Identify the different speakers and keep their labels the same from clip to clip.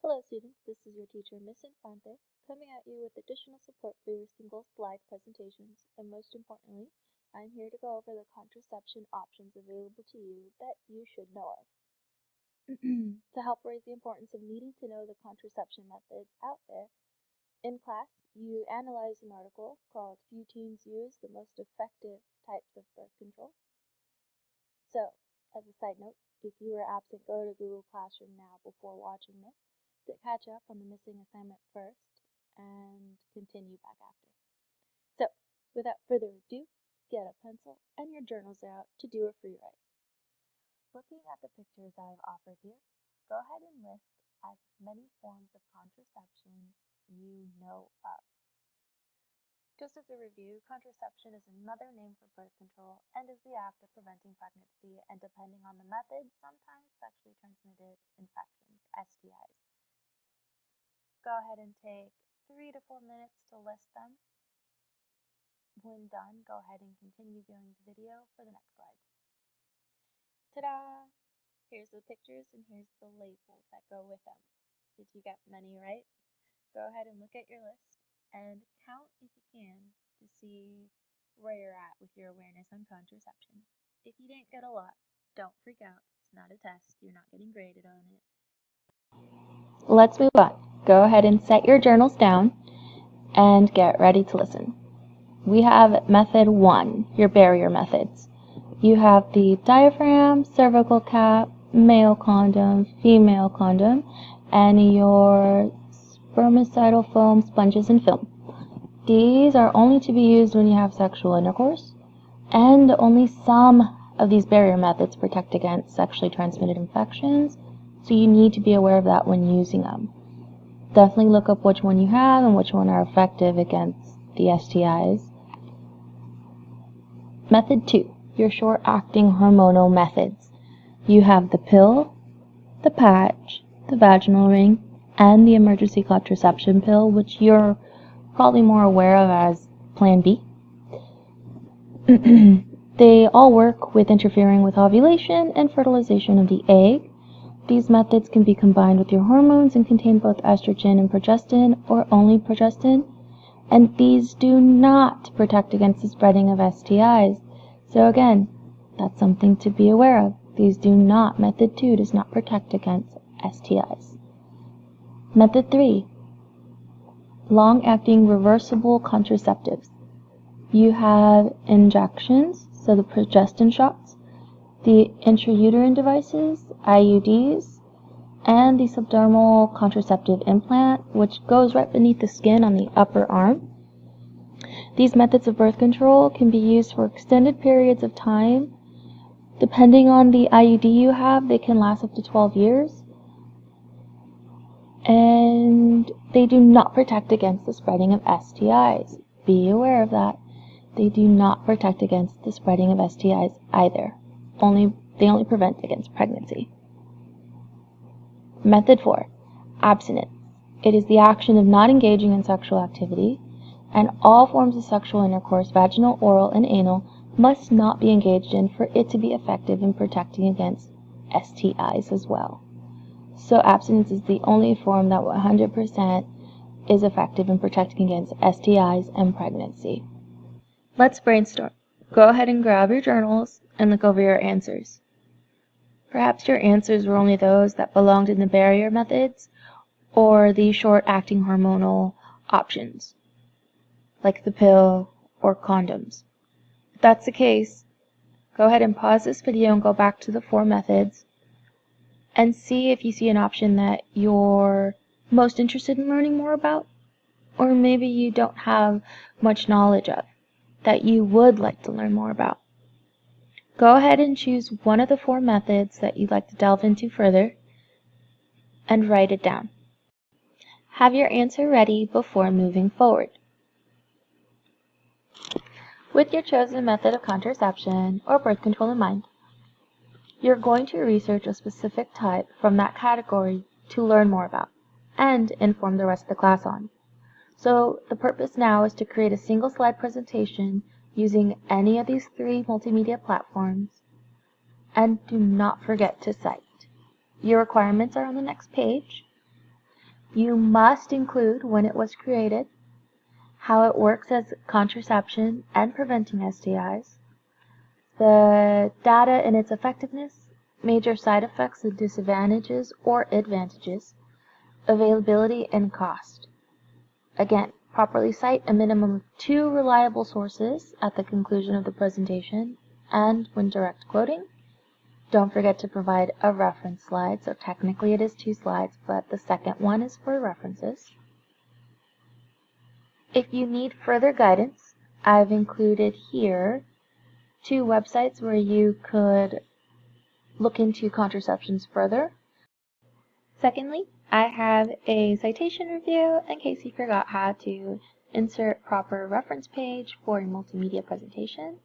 Speaker 1: Hello students, this is your teacher Miss Infante, coming at you with additional support for your single slide presentations, and most importantly, I'm here to go over the contraception options available to you that you should know of. To help raise the importance of needing to know the contraception methods out there, in class you analyze an article called "Few Teens Use the Most Effective Types of Birth Control." So, as a side note, if you were absent, go to Google Classroom now before watching this to catch up on the missing assignment first and continue back after. So, without further ado, get a pencil and your journals out to do a free write. Looking at the pictures I've offered you, go ahead and list as many forms of contraception you know of. Just as a review, contraception is another name for birth control and is the act of preventing pregnancy and, depending on the method, sometimes sexually transmitted infections, STIs. Go ahead and take 3 to 4 minutes to list them. When done, go ahead and continue viewing the video for the next slide. Ta-da! Here's the pictures and here's the labels that go with them. Did you get many right? Go ahead and look at your list and count if you can to see where you're at with your awareness on contraception. If you didn't get a lot, don't freak out. It's not a test. You're not getting graded on it. Let's move on. Go ahead and set your journals down and get ready to listen. We have method 1, your barrier methods. You have the diaphragm, cervical cap, male condom, female condom, and your spermicidal foam, sponges, and film. These are only to be used when you have sexual intercourse, and only some of these barrier methods protect against sexually transmitted infections, so you need to be aware of that when using them. Definitely look up which one you have and which one are effective against the STIs. Method 2, your short-acting hormonal methods. You have the pill, the patch, the vaginal ring, and the emergency contraception pill, which you're probably more aware of as Plan B. They all work with interfering with ovulation and fertilization of the egg. These methods can be combined with your hormones and contain both estrogen and progestin, or only progestin, and these do not protect against the spreading of STIs. So again, that's something to be aware of. These do not, method 2 does not protect against STIs. Method 3, long-acting reversible contraceptives. You have injections, so the progestin shots, the intrauterine devices, IUDs, and the subdermal contraceptive implant, which goes right beneath the skin on the upper arm. These methods of birth control can be used for extended periods of time. Depending on the IUD you have, they can last up to 12 years. And they do not protect against the spreading of STIs. Be aware of that. They do not protect against the spreading of STIs either. They only prevent against pregnancy. Method 4, abstinence. It is the action of not engaging in sexual activity, and all forms of sexual intercourse, vaginal, oral, and anal, must not be engaged in for it to be effective in protecting against STIs as well. So abstinence is the only form that 100% is effective in protecting against STIs and pregnancy. Let's brainstorm. Go ahead and grab your journals and look over your answers. Perhaps your answers were only those that belonged in the barrier methods or the short-acting hormonal options, like the pill or condoms. If that's the case, go ahead and pause this video and go back to the 4 methods and see if you see an option that you're most interested in learning more about, or maybe you don't have much knowledge of that you would like to learn more about. Go ahead and choose one of the 4 methods that you'd like to delve into further and write it down. Have your answer ready before moving forward. With your chosen method of contraception or birth control in mind, you're going to research a specific type from that category to learn more about and inform the rest of the class on. So the purpose now is to create a single slide presentation using any of these 3 multimedia platforms, and do not forget to cite. Your requirements are on the next page. You must include when it was created, how it works as contraception and preventing STIs, the data and its effectiveness, major side effects and disadvantages or advantages, availability and cost. Again, properly cite a minimum of 2 reliable sources at the conclusion of the presentation and when direct quoting. Don't forget to provide a reference slide, so technically it is 2 slides, but the second one is for references. If you need further guidance, I've included here 2 websites where you could look into contraceptions further. Secondly, I have a citation review in case you forgot how to insert proper reference page for a multimedia presentation.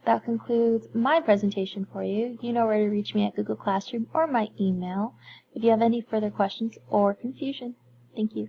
Speaker 1: That concludes my presentation for you. You know where to reach me at Google Classroom or my email if you have any further questions or confusion. Thank you.